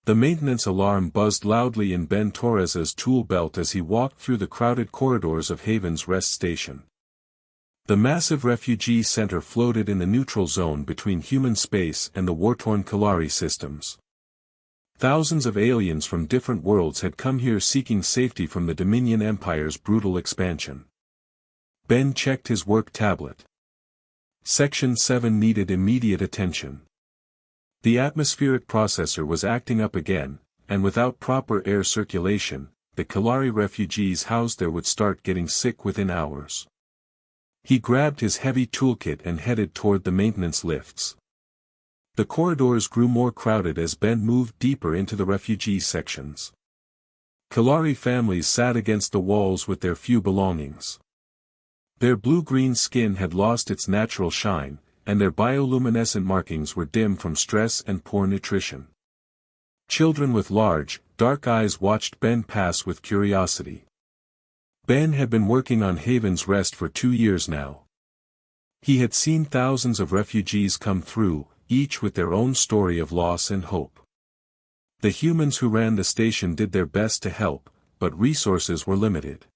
The maintenance alarm buzzed loudly in Ben Torres's tool belt as he walked through the crowded corridors of Haven's rest station. The massive refugee center floated in the neutral zone between human space and the war-torn Kalari systems. Thousands of aliens from different worlds had come here seeking safety from the Dominion Empire's brutal expansion. Ben checked his work tablet. Section 7 needed immediate attention. The atmospheric processor was acting up again, and without proper air circulation, the Kalari refugees housed there would start getting sick within hours. He grabbed his heavy toolkit and headed toward the maintenance lifts. The corridors grew more crowded as Ben moved deeper into the refugee sections. Kalari families sat against the walls with their few belongings. Their blue-green skin had lost its natural shine, and their bioluminescent markings were dim from stress and poor nutrition. Children with large, dark eyes watched Ben pass with curiosity. Ben had been working on Haven's Rest for 2 years now. He had seen thousands of refugees come through, each with their own story of loss and hope. The humans who ran the station did their best to help, but resources were limited.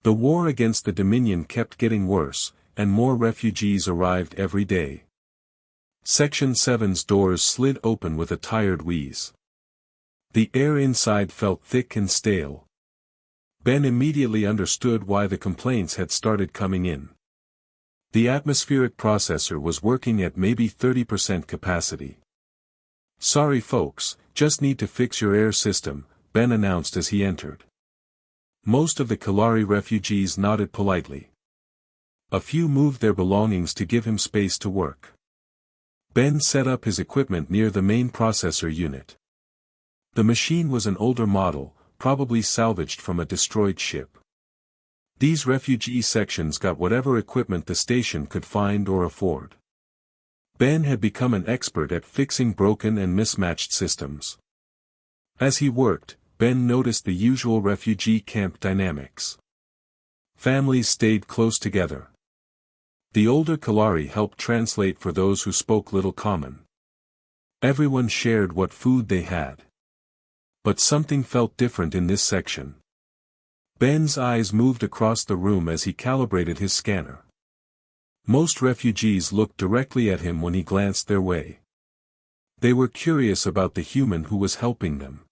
The war against the Dominion kept getting worse, and more refugees arrived every day. Section 7's doors slid open with a tired wheeze. The air inside felt thick and stale. Ben immediately understood why the complaints had started coming in. The atmospheric processor was working at maybe 30% capacity. "Sorry folks, just need to fix your air system," Ben announced as he entered. Most of the Kalari refugees nodded politely. A few moved their belongings to give him space to work. Ben set up his equipment near the main processor unit. The machine was an older model, probably salvaged from a destroyed ship. These refugee sections got whatever equipment the station could find or afford. Ben had become an expert at fixing broken and mismatched systems. As he worked, Ben noticed the usual refugee camp dynamics. Families stayed close together. The older Kalari helped translate for those who spoke little common. Everyone shared what food they had. But something felt different in this section. Ben's eyes moved across the room as he calibrated his scanner. Most refugees looked directly at him when he glanced their way. They were curious about the human who was helping them.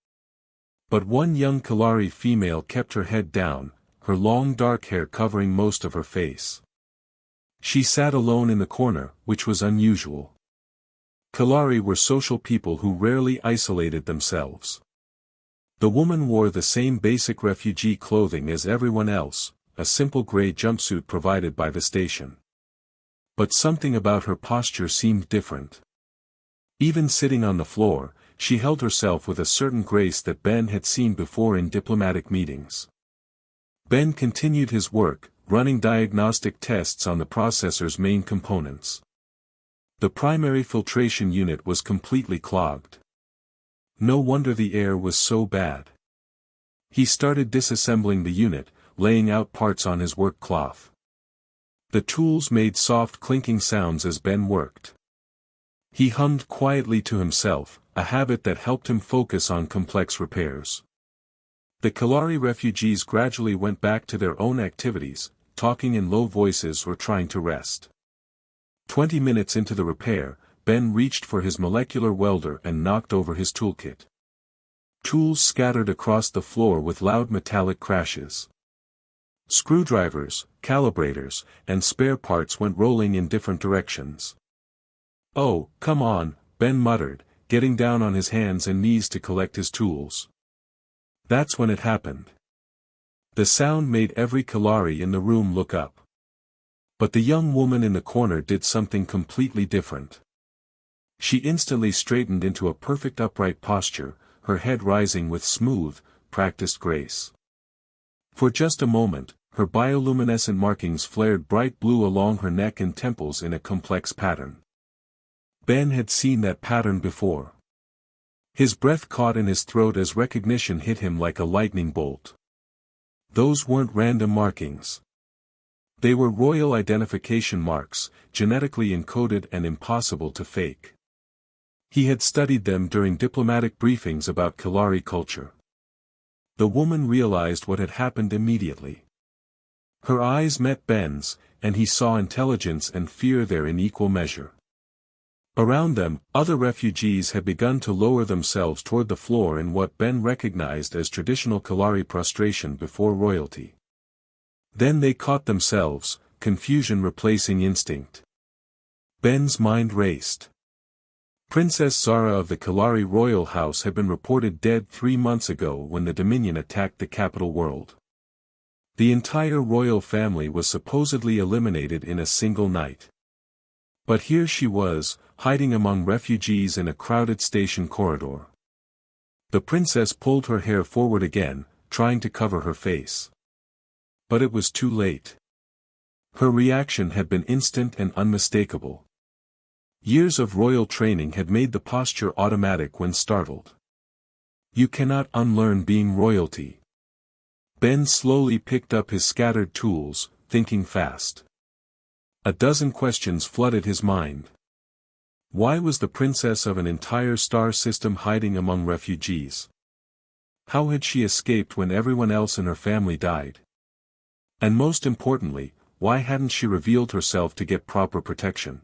But one young Kalari female kept her head down, her long dark hair covering most of her face. She sat alone in the corner, which was unusual. Kalari were social people who rarely isolated themselves. The woman wore the same basic refugee clothing as everyone else, a simple gray jumpsuit provided by the station. But something about her posture seemed different. Even sitting on the floor, she held herself with a certain grace that Ben had seen before in diplomatic meetings. Ben continued his work, running diagnostic tests on the processor's main components. The primary filtration unit was completely clogged. No wonder the air was so bad. He started disassembling the unit, laying out parts on his work cloth. The tools made soft clinking sounds as Ben worked. He hummed quietly to himself, a habit that helped him focus on complex repairs. The Kalari refugees gradually went back to their own activities, talking in low voices or trying to rest. 20 minutes into the repair, Ben reached for his molecular welder and knocked over his toolkit. Tools scattered across the floor with loud metallic crashes. Screwdrivers, calibrators, and spare parts went rolling in different directions. "Oh, come on," Ben muttered, getting down on his hands and knees to collect his tools. That's when it happened. The sound made every Kalari in the room look up. But the young woman in the corner did something completely different. She instantly straightened into a perfect upright posture, her head rising with smooth, practiced grace. For just a moment, her bioluminescent markings flared bright blue along her neck and temples in a complex pattern. Ben had seen that pattern before. His breath caught in his throat as recognition hit him like a lightning bolt. Those weren't random markings. They were royal identification marks, genetically encoded and impossible to fake. He had studied them during diplomatic briefings about Kalari culture. The woman realized what had happened immediately. Her eyes met Ben's, and he saw intelligence and fear there in equal measure. Around them, other refugees had begun to lower themselves toward the floor in what Ben recognized as traditional Kalari prostration before royalty. Then they caught themselves, confusion replacing instinct. Ben's mind raced. Princess Zara of the Kalari royal house had been reported dead 3 months ago when the Dominion attacked the capital world. The entire royal family was supposedly eliminated in a single night. But here she was, hiding among refugees in a crowded station corridor. The princess pulled her hair forward again, trying to cover her face. But it was too late. Her reaction had been instant and unmistakable. Years of royal training had made the posture automatic when startled. You cannot unlearn being royalty. Ben slowly picked up his scattered tools, thinking fast. A dozen questions flooded his mind. Why was the princess of an entire star system hiding among refugees? How had she escaped when everyone else in her family died? And most importantly, why hadn't she revealed herself to get proper protection?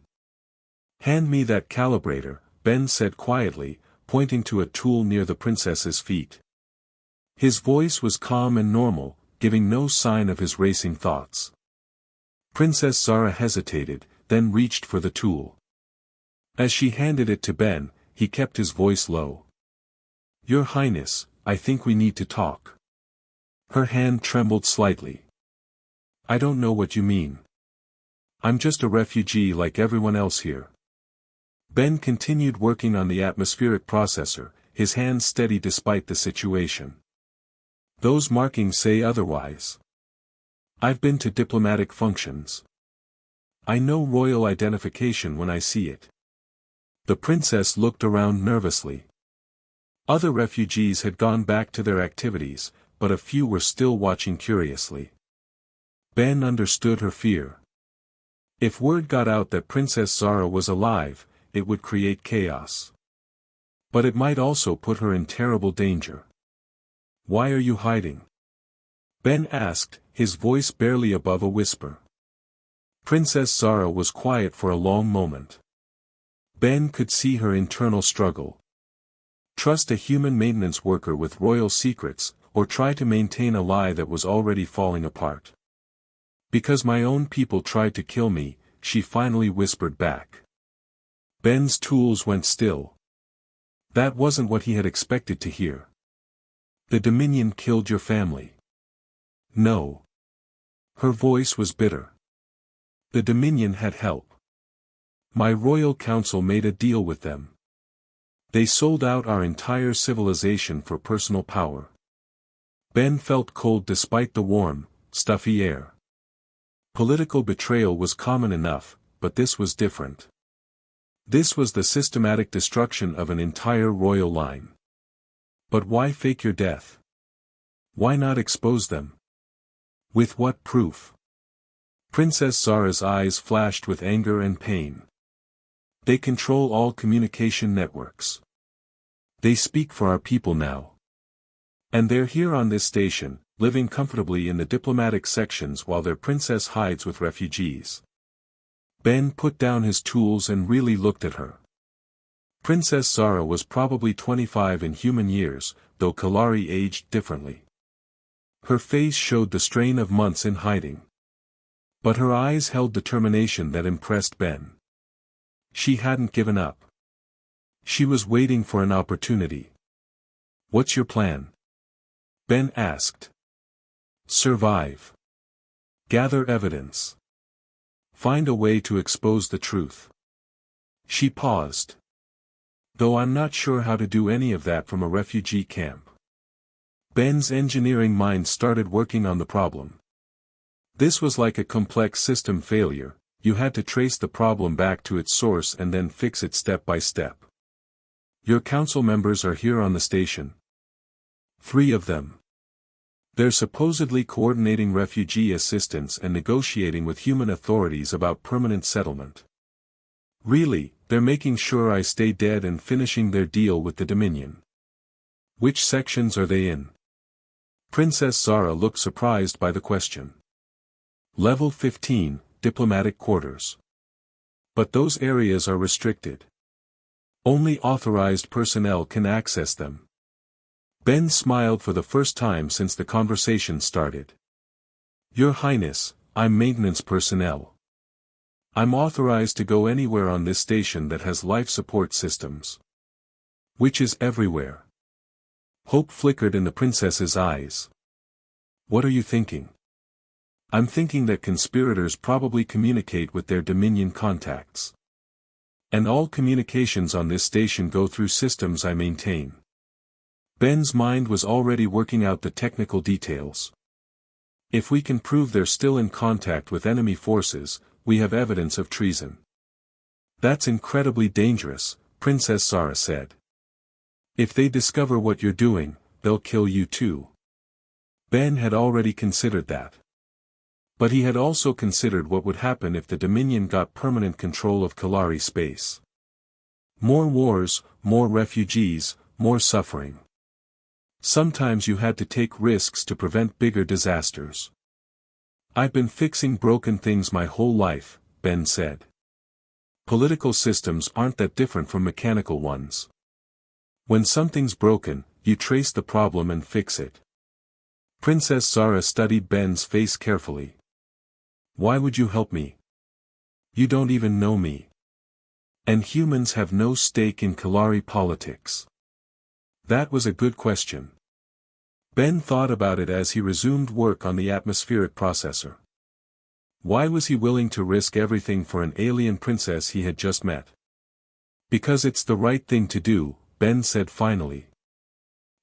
Hand me that calibrator, Ben said quietly, pointing to a tool near the princess's feet. His voice was calm and normal, giving no sign of his racing thoughts. Princess Zara hesitated, then reached for the tool. As she handed it to Ben, he kept his voice low. Your Highness, I think we need to talk. Her hand trembled slightly. I don't know what you mean. I'm just a refugee like everyone else here. Ben continued working on the atmospheric processor, his hands steady despite the situation. Those markings say otherwise. I've been to diplomatic functions. I know royal identification when I see it. The princess looked around nervously. Other refugees had gone back to their activities, but a few were still watching curiously. Ben understood her fear. If word got out that Princess Zara was alive, it would create chaos. But it might also put her in terrible danger. Why are you hiding? Ben asked, his voice barely above a whisper. Princess Zara was quiet for a long moment. Ben could see her internal struggle. Trust a human maintenance worker with royal secrets, or try to maintain a lie that was already falling apart. Because my own people tried to kill me, she finally whispered back. Ben's tools went still. That wasn't what he had expected to hear. The Dominion killed your family. No. Her voice was bitter. The Dominion had help. My royal council made a deal with them. They sold out our entire civilization for personal power. Ben felt cold despite the warm, stuffy air. Political betrayal was common enough, but this was different. This was the systematic destruction of an entire royal line. But why fake your death? Why not expose them? With what proof? Princess Zara's eyes flashed with anger and pain. They control all communication networks. They speak for our people now. And they're here on this station, living comfortably in the diplomatic sections while their princess hides with refugees. Ben put down his tools and really looked at her. Princess Zara was probably 25 in human years, though Kalari aged differently. Her face showed the strain of months in hiding. But her eyes held determination that impressed Ben. She hadn't given up. She was waiting for an opportunity. What's your plan? Ben asked. Survive. Gather evidence. Find a way to expose the truth. She paused. Though I'm not sure how to do any of that from a refugee camp. Ben's engineering mind started working on the problem. This was like a complex system failure, you had to trace the problem back to its source and then fix it step by step. Your council members are here on the station. 3 of them. They're supposedly coordinating refugee assistance and negotiating with human authorities about permanent settlement. Really, They're making sure I stay dead and finishing their deal with the Dominion. Which sections are they in? Princess Zara looked surprised by the question. Level 15, Diplomatic Quarters. But those areas are restricted. Only authorized personnel can access them. Ben smiled for the first time since the conversation started. Your Highness, I'm maintenance personnel. I'm authorized to go anywhere on this station that has life support systems. Which is everywhere. Hope flickered in the princess's eyes. What are you thinking? I'm thinking that conspirators probably communicate with their Dominion contacts. And all communications on this station go through systems I maintain. Ben's mind was already working out the technical details. If we can prove they're still in contact with enemy forces, we have evidence of treason. That's incredibly dangerous, Princess Zara said. If they discover what you're doing, they'll kill you too. Ben had already considered that. But he had also considered what would happen if the Dominion got permanent control of Kalari space. More wars, more refugees, more suffering. Sometimes you had to take risks to prevent bigger disasters. I've been fixing broken things my whole life, Ben said. Political systems aren't that different from mechanical ones. When something's broken, you trace the problem and fix it. Princess Zara studied Ben's face carefully. Why would you help me? You don't even know me. And humans have no stake in Kalari politics. That was a good question. Ben thought about it as he resumed work on the atmospheric processor. Why was he willing to risk everything for an alien princess he had just met? Because it's the right thing to do, Ben said finally.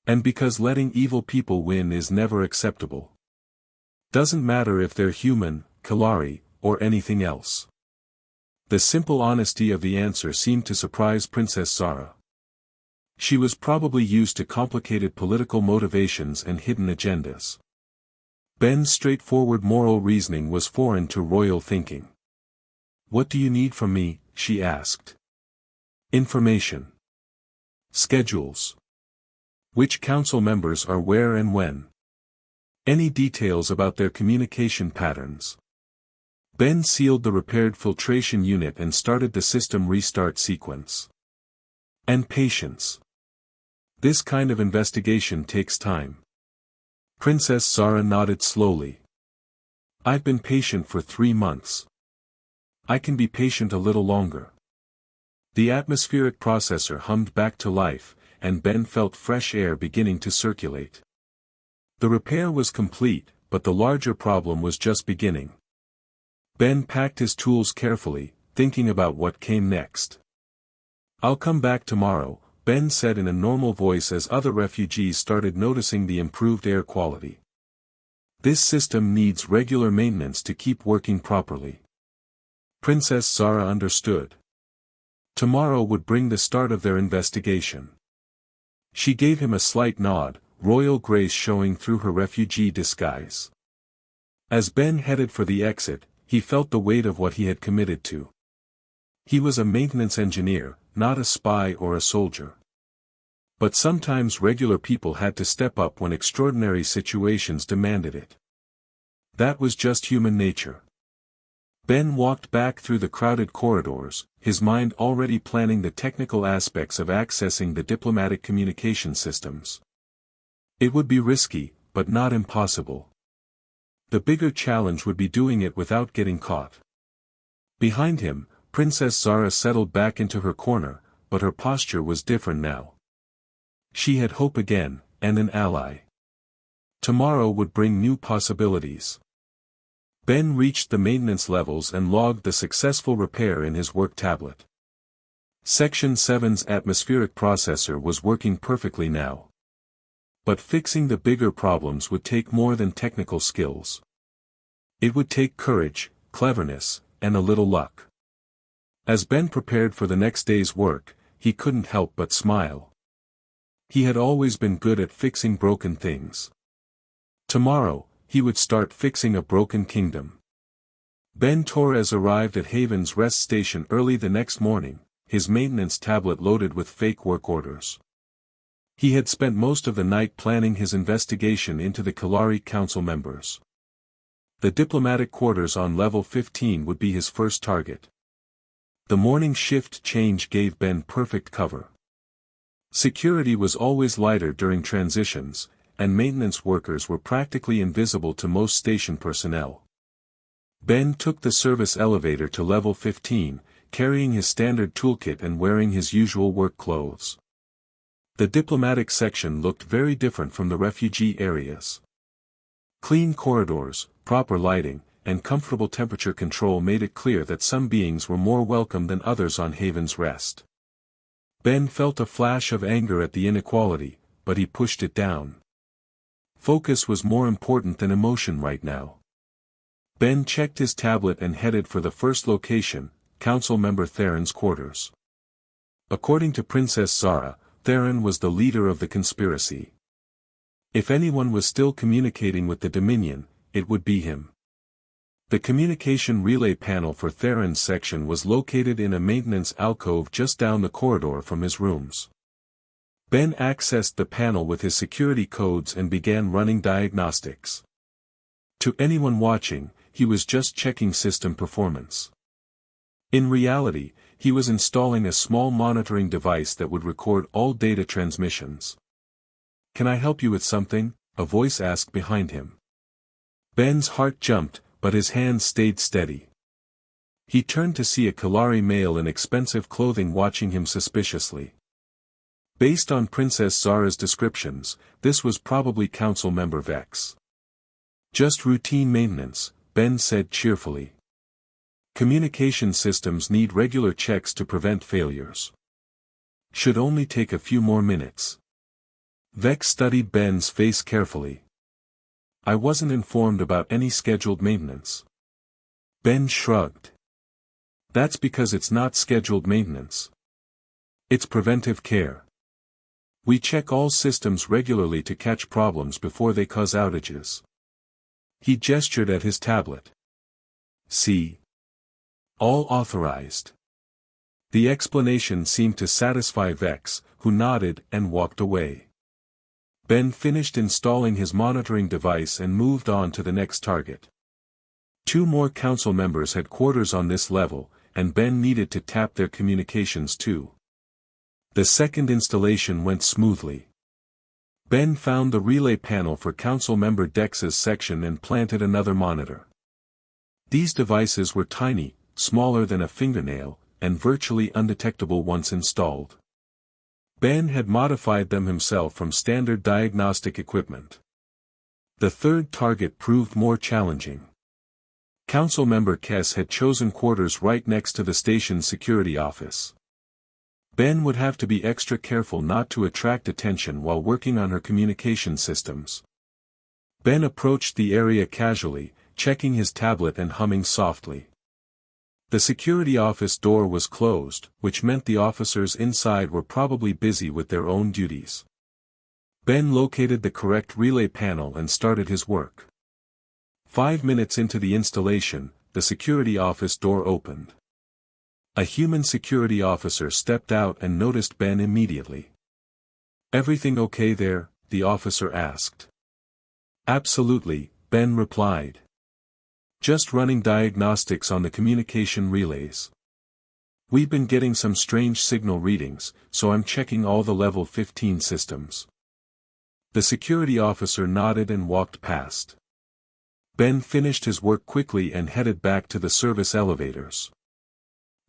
And because letting evil people win is never acceptable. Doesn't matter if they're human, Kalari, or anything else. The simple honesty of the answer seemed to surprise Princess Zara. She was probably used to complicated political motivations and hidden agendas. Ben's straightforward moral reasoning was foreign to royal thinking. What do you need from me? She asked. Information. Schedules. Which council members are where and when. Any details about their communication patterns. Ben sealed the repaired filtration unit and started the system restart sequence. And patience. This kind of investigation takes time. Princess Zara nodded slowly. I've been patient for 3 months. I can be patient a little longer. The atmospheric processor hummed back to life, and Ben felt fresh air beginning to circulate. The repair was complete, but the larger problem was just beginning. Ben packed his tools carefully, thinking about what came next. I'll come back tomorrow, Ben said in a normal voice as other refugees started noticing the improved air quality. This system needs regular maintenance to keep working properly. Princess Zara understood. Tomorrow would bring the start of their investigation. She gave him a slight nod, royal grace showing through her refugee disguise. As Ben headed for the exit, he felt the weight of what he had committed to. He was a maintenance engineer, not a spy or a soldier. But sometimes regular people had to step up when extraordinary situations demanded it. That was just human nature. Ben walked back through the crowded corridors, his mind already planning the technical aspects of accessing the diplomatic communication systems. It would be risky, but not impossible. The bigger challenge would be doing it without getting caught. Behind him, Princess Zara settled back into her corner, but her posture was different now. She had hope again, and an ally. Tomorrow would bring new possibilities. Ben reached the maintenance levels and logged the successful repair in his work tablet. Section 7's atmospheric processor was working perfectly now. But fixing the bigger problems would take more than technical skills. It would take courage, cleverness, and a little luck. As Ben prepared for the next day's work, he couldn't help but smile. He had always been good at fixing broken things. Tomorrow, he would start fixing a broken kingdom. Ben Torres arrived at Haven's rest station early the next morning, his maintenance tablet loaded with fake work orders. He had spent most of the night planning his investigation into the Kalari Council members. The diplomatic quarters on level 15 would be his first target. The morning shift change gave Ben perfect cover. Security was always lighter during transitions, and maintenance workers were practically invisible to most station personnel. Ben took the service elevator to level 15, carrying his standard toolkit and wearing his usual work clothes. The diplomatic section looked very different from the refugee areas. Clean corridors, proper lighting, and comfortable temperature control made it clear that some beings were more welcome than others on Haven's Rest. Ben felt a flash of anger at the inequality, but he pushed it down. Focus was more important than emotion right now. Ben checked his tablet and headed for the first location, Council Member Theron's quarters. According to Princess Zara, Theron was the leader of the conspiracy. If anyone was still communicating with the Dominion, it would be him. The communication relay panel for Theron's section was located in a maintenance alcove just down the corridor from his rooms. Ben accessed the panel with his security codes and began running diagnostics. To anyone watching, he was just checking system performance. In reality, he was installing a small monitoring device that would record all data transmissions. "Can I help you with something?" a voice asked behind him. Ben's heart jumped, but his hands stayed steady. He turned to see a Kalari male in expensive clothing watching him suspiciously. Based on Princess Zara's descriptions, this was probably Council Member Vex. "Just routine maintenance," Ben said cheerfully. "Communication systems need regular checks to prevent failures. Should only take a few more minutes." Vex studied Ben's face carefully. "I wasn't informed about any scheduled maintenance." Ben shrugged. "That's because it's not scheduled maintenance. It's preventive care. We check all systems regularly to catch problems before they cause outages." He gestured at his tablet. "See? All authorized." The explanation seemed to satisfy Vex, who nodded and walked away. Ben finished installing his monitoring device and moved on to the next target. 2 more council members had quarters on this level, and Ben needed to tap their communications too. The second installation went smoothly. Ben found the relay panel for Council Member Dex's section and planted another monitor. These devices were tiny, smaller than a fingernail, and virtually undetectable once installed. Ben had modified them himself from standard diagnostic equipment. The third target proved more challenging. Council Member Kess had chosen quarters right next to the station's security office. Ben would have to be extra careful not to attract attention while working on her communication systems. Ben approached the area casually, checking his tablet and humming softly. The security office door was closed, which meant the officers inside were probably busy with their own duties. Ben located the correct relay panel and started his work. 5 minutes into the installation, the security office door opened. A human security officer stepped out and noticed Ben immediately. "Everything okay there?" the officer asked. "Absolutely," Ben replied. "Just running diagnostics on the communication relays. We've been getting some strange signal readings, so I'm checking all the level 15 systems." The security officer nodded and walked past. Ben finished his work quickly and headed back to the service elevators.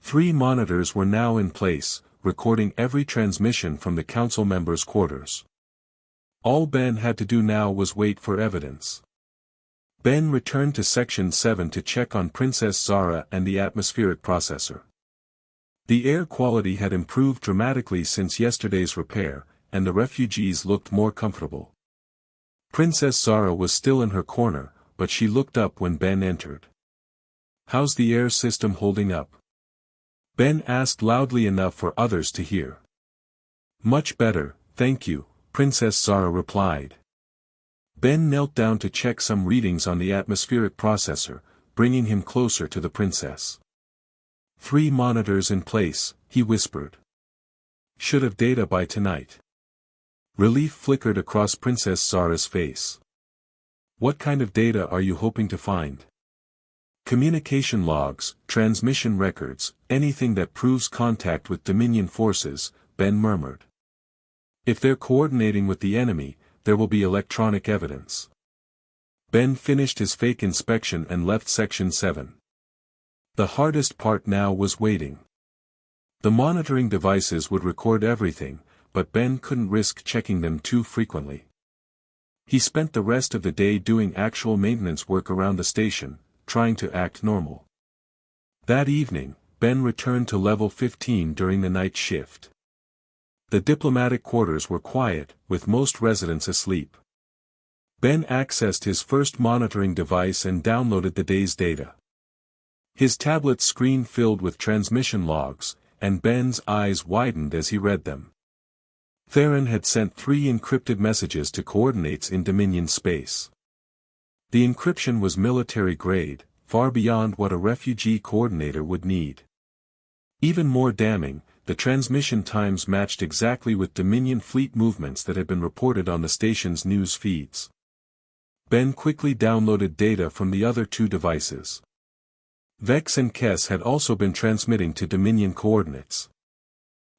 3 monitors were now in place, recording every transmission from the council members' quarters. All Ben had to do now was wait for evidence. Ben returned to Section 7 to check on Princess Zara and the atmospheric processor. The air quality had improved dramatically since yesterday's repair, and the refugees looked more comfortable. Princess Zara was still in her corner, but she looked up when Ben entered. "How's the air system holding up?" Ben asked loudly enough for others to hear. "Much better, thank you," Princess Zara replied. Ben knelt down to check some readings on the atmospheric processor, bringing him closer to the princess. 3 monitors in place, he whispered. Should have data by tonight. Relief flickered across Princess Zara's face. What kind of data are you hoping to find? Communication logs, transmission records, anything that proves contact with Dominion forces, Ben murmured. If they're coordinating with the enemy, there will be electronic evidence. Ben finished his fake inspection and left Section 7. The hardest part now was waiting. The monitoring devices would record everything, but Ben couldn't risk checking them too frequently. He spent the rest of the day doing actual maintenance work around the station, trying to act normal. That evening, Ben returned to level 15 during the night shift. The diplomatic quarters were quiet, with most residents asleep. Ben accessed his first monitoring device and downloaded the day's data. His tablet screen filled with transmission logs, and Ben's eyes widened as he read them. Theron had sent 3 encrypted messages to coordinates in Dominion space. The encryption was military-grade, far beyond what a refugee coordinator would need. Even more damning, the transmission times matched exactly with Dominion fleet movements that had been reported on the station's news feeds. Ben quickly downloaded data from the other 2 devices. Vex and Kess had also been transmitting to Dominion coordinates.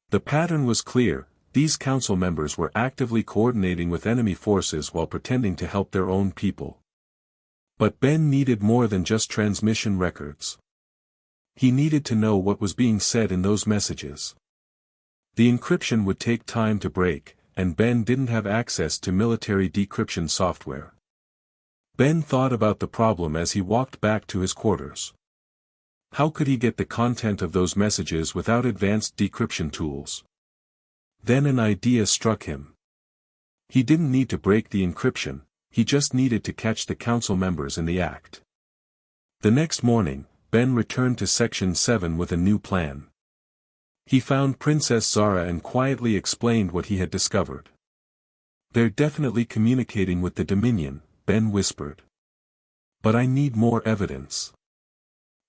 The pattern was clear: these council members were actively coordinating with enemy forces while pretending to help their own people. But Ben needed more than just transmission records. He needed to know what was being said in those messages. The encryption would take time to break, and Ben didn't have access to military decryption software. Ben thought about the problem as he walked back to his quarters. How could he get the content of those messages without advanced decryption tools? Then an idea struck him. He didn't need to break the encryption, he just needed to catch the council members in the act. The next morning, Ben returned to Section 7 with a new plan. He found Princess Zara and quietly explained what he had discovered. They're definitely communicating with the Dominion, Ben whispered. But I need more evidence.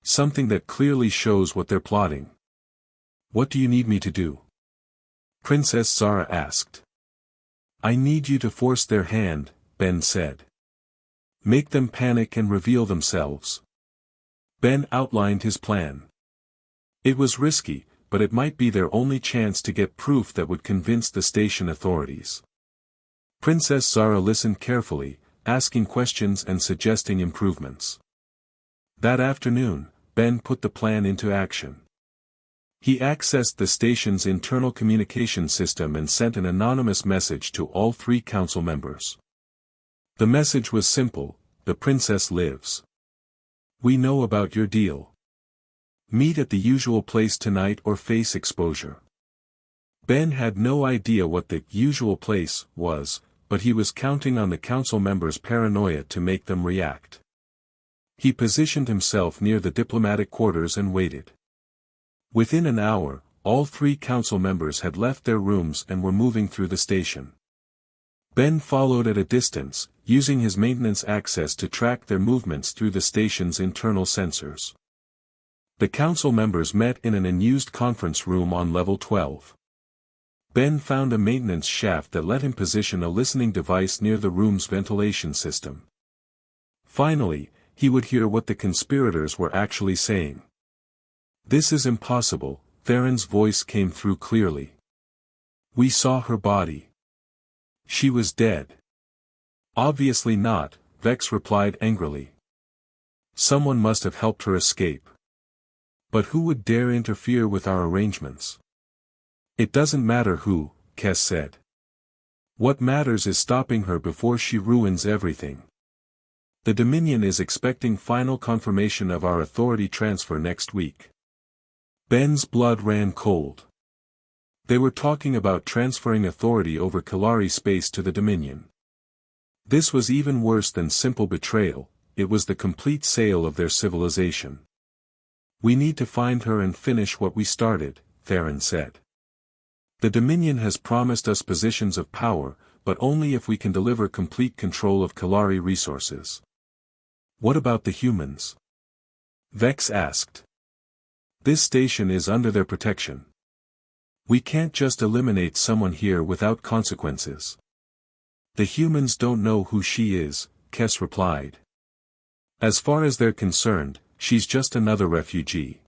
Something that clearly shows what they're plotting. What do you need me to do? Princess Zara asked. I need you to force their hand, Ben said. Make them panic and reveal themselves. Ben outlined his plan. It was risky, but it might be their only chance to get proof that would convince the station authorities. Princess Zara listened carefully, asking questions and suggesting improvements. That afternoon, Ben put the plan into action. He accessed the station's internal communication system and sent an anonymous message to all 3 council members. The message was simple: the princess lives. We know about your deal. Meet at the usual place tonight or face exposure. Ben had no idea what the usual place was, but he was counting on the council members' paranoia to make them react. He positioned himself near the diplomatic quarters and waited. Within an hour, all 3 council members had left their rooms and were moving through the station. Ben followed at a distance, using his maintenance access to track their movements through the station's internal sensors. The council members met in an unused conference room on level 12. Ben found a maintenance shaft that let him position a listening device near the room's ventilation system. Finally, he would hear what the conspirators were actually saying. This is impossible, Theron's voice came through clearly. We saw her body. She was dead. Obviously not, Vex replied angrily. Someone must have helped her escape. But who would dare interfere with our arrangements? It doesn't matter who, Kess said. What matters is stopping her before she ruins everything. The Dominion is expecting final confirmation of our authority transfer next week. Ben's blood ran cold. They were talking about transferring authority over Kalari space to the Dominion. This was even worse than simple betrayal, it was the complete sale of their civilization. We need to find her and finish what we started, Theron said. The Dominion has promised us positions of power, but only if we can deliver complete control of Kalari resources. What about the humans? Vex asked. This station is under their protection. We can't just eliminate someone here without consequences. The humans don't know who she is, Kess replied. As far as they're concerned, she's just another refugee.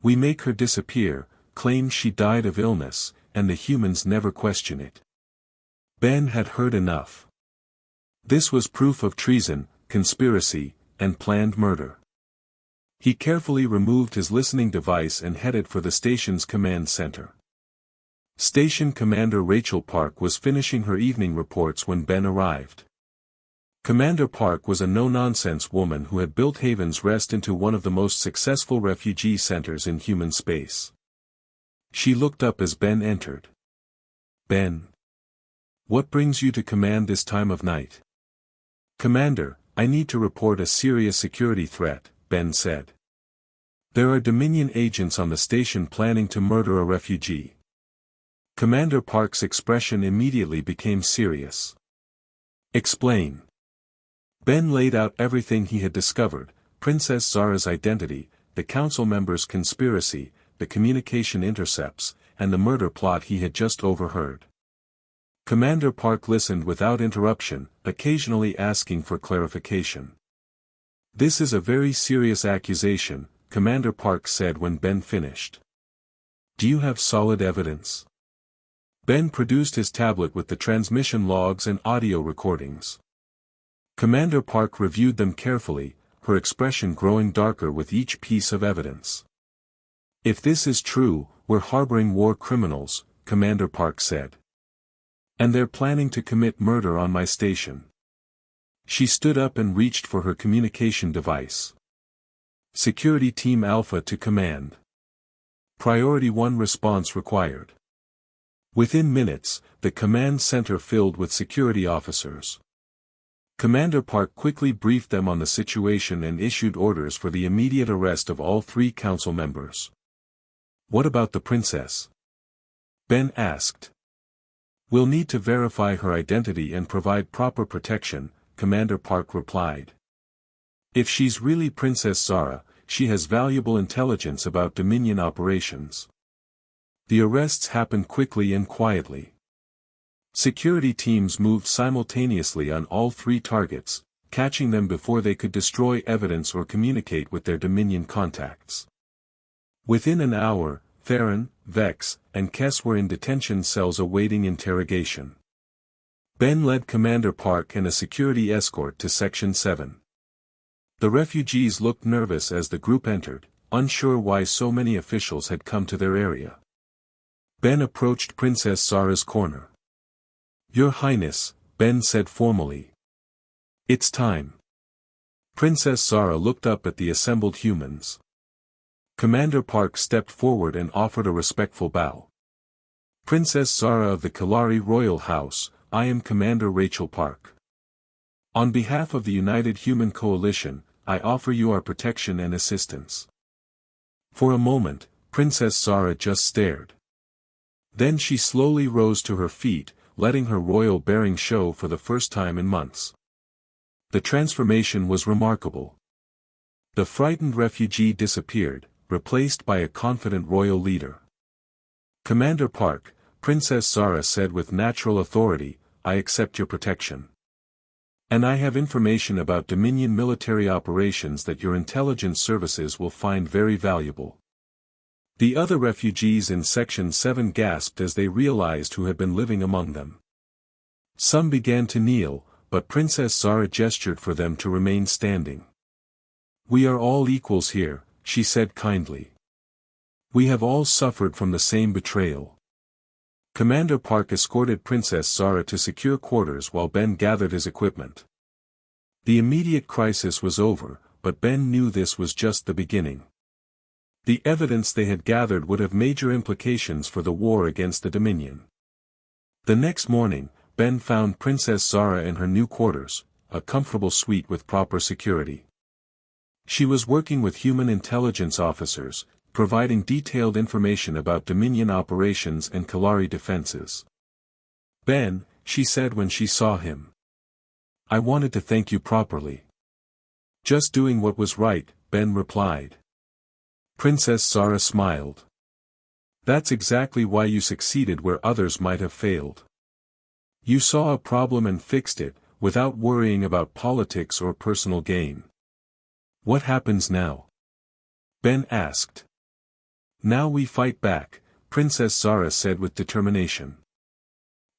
We make her disappear, claim she died of illness, and the humans never question it. Ben had heard enough. This was proof of treason, conspiracy, and planned murder. He carefully removed his listening device and headed for the station's command center. Station Commander Rachel Park was finishing her evening reports when Ben arrived. Commander Park was a no-nonsense woman who had built Haven's Rest into one of the most successful refugee centers in human space. She looked up as Ben entered. Ben. What brings you to command this time of night? Commander, I need to report a serious security threat, Ben said. There are Dominion agents on the station planning to murder a refugee. Commander Park's expression immediately became serious. Explain. Ben laid out everything he had discovered: Princess Zara's identity, the council members' conspiracy, the communication intercepts, and the murder plot he had just overheard. Commander Park listened without interruption, occasionally asking for clarification. This is a very serious accusation, Commander Park said when Ben finished. Do you have solid evidence? Ben produced his tablet with the transmission logs and audio recordings. Commander Park reviewed them carefully, her expression growing darker with each piece of evidence. If this is true, we're harboring war criminals, Commander Park said. And they're planning to commit murder on my station. She stood up and reached for her communication device. Security Team Alpha to command. Priority 1 response required. Within minutes, the command center filled with security officers. Commander Park quickly briefed them on the situation and issued orders for the immediate arrest of all 3 council members. What about the princess? Ben asked. We'll need to verify her identity and provide proper protection, Commander Park replied. If she's really Princess Zara, she has valuable intelligence about Dominion operations. The arrests happened quickly and quietly. Security teams moved simultaneously on all 3 targets, catching them before they could destroy evidence or communicate with their Dominion contacts. Within an hour, Theron, Vex, and Kess were in detention cells awaiting interrogation. Ben led Commander Park and a security escort to Section 7. The refugees looked nervous as the group entered, unsure why so many officials had come to their area. Ben approached Princess Zara's corner. Your Highness, Ben said formally. It's time. Princess Zara looked up at the assembled humans. Commander Park stepped forward and offered a respectful bow. Princess Zara of the Kalari Royal House, I am Commander Rachel Park. On behalf of the United Human Coalition, I offer you our protection and assistance. For a moment, Princess Zara just stared. Then she slowly rose to her feet, letting her royal bearing show for the first time in months. The transformation was remarkable. The frightened refugee disappeared, replaced by a confident royal leader. Commander Park, Princess Zara said with natural authority, I accept your protection. And I have information about Dominion military operations that your intelligence services will find very valuable. The other refugees in Section 7 gasped as they realized who had been living among them. Some began to kneel, but Princess Zara gestured for them to remain standing. We are all equals here, she said kindly. We have all suffered from the same betrayal. Commander Park escorted Princess Zara to secure quarters while Ben gathered his equipment. The immediate crisis was over, but Ben knew this was just the beginning. The evidence they had gathered would have major implications for the war against the Dominion. The next morning, Ben found Princess Zara in her new quarters, a comfortable suite with proper security. She was working with human intelligence officers, providing detailed information about Dominion operations and Kalari defenses. Ben, she said when she saw him. I wanted to thank you properly. Just doing what was right, Ben replied. Princess Zara smiled. That's exactly why you succeeded where others might have failed. You saw a problem and fixed it, without worrying about politics or personal gain. What happens now? Ben asked. Now we fight back, Princess Zara said with determination.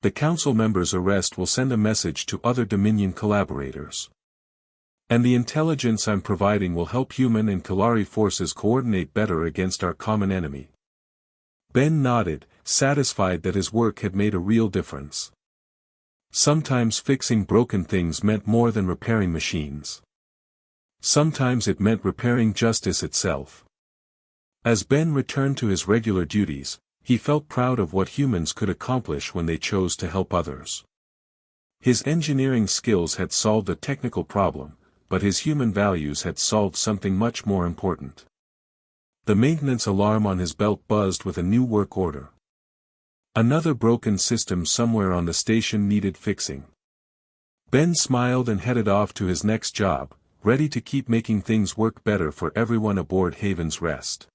The council members' arrest will send a message to other Dominion collaborators. And the intelligence I'm providing will help human and Kalari forces coordinate better against our common enemy. Ben nodded, satisfied that his work had made a real difference. Sometimes fixing broken things meant more than repairing machines. Sometimes it meant repairing justice itself. As Ben returned to his regular duties, he felt proud of what humans could accomplish when they chose to help others. His engineering skills had solved a technical problem, but his human values had solved something much more important. The maintenance alarm on his belt buzzed with a new work order. Another broken system somewhere on the station needed fixing. Ben smiled and headed off to his next job, ready to keep making things work better for everyone aboard Haven's Rest.